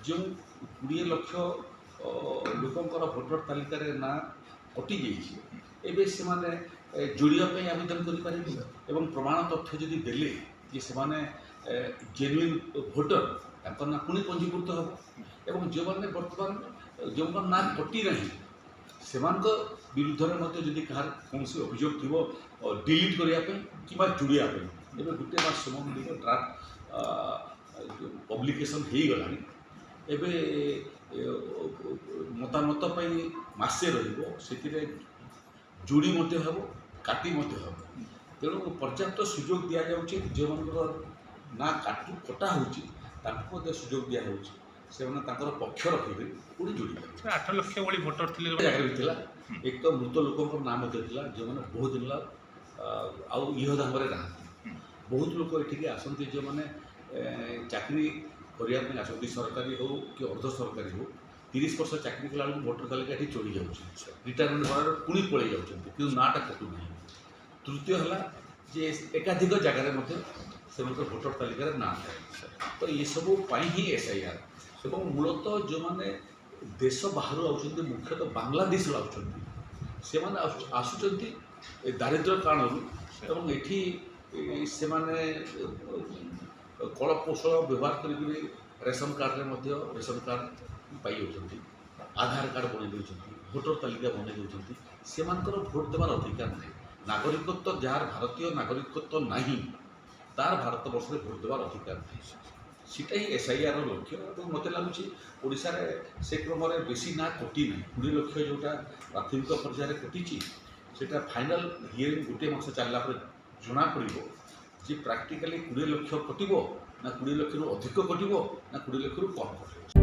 जो 20 लक्ष लोकंर भोटर तालिकार ना कटि जाइए से जोड़ापी आवेदन करें प्रमाण तथ्य जदि देले कि से जेन्युइन भोटर ना पुणी पंजीकृत हम जो मैंने बर्तमान जो ना कटि ना से विरुद्ध में जदि कहार कौन अभियोग थी डिलीट करने कि जोड़ापी एवं गोटे मास समय मिल ड्राफ्ट पब्लिकेशन हो गला मतामत मसे रे जोड़ी हम काटी हम तेणु पर्याप्त सुजोग दि जाऊँगी जो ना कटा हो सुजोग दिया से पक्ष रखिए पुणी जोड़ी 8 लाख भाई भोटर थे जगह भी एक तो मृत लोक नाम जो मैंने बहुत दिन आह ना बहुत लोग ये आसती जो मैंने चाकरी करने आसती सरकारी हो कि अर्ध सरकारी हो 30 वर्ष चाकरी कला भोटर तालिका ये चढ़ी जाऊँगी रिटायरमेंट होर पुणी पलि जाऊँ नाटा कटुना तृतीय है जे एकाधिक जगार से भोटर तालिकार ना था तो ये सब ही SIR और मूलतः जो मैंने देश बाहर आउट मुख्यतः बांग्लादेश आसुँच आसुँच दारिद्र्य कारण एठी से कलकौशल व्यवहार कर रेशन कार्ड रे रेशन कार्ड पाई आधार कार्ड बनई भोटर तालिका बनई से भोट देवार अधिकार ना नागरिकत्व जार भारतीय नागरिकत्व नहीं तार भारत वर्ष में भोट देवार अधिकार नहीं सीटा ही SIR लक्ष्य और मत लगुच से क्रम बेसी ना कटि ना 20 लक्ष जोटा प्राथमिक पर्यायर कटि सेटा फाइनाल हियरिंग गोटे मास चलला जना पड़ जे प्राक्टिकली 20 लक्ष कटो ना 20 लक्ष अधिक कटो ना 20 लक्ष कम कटो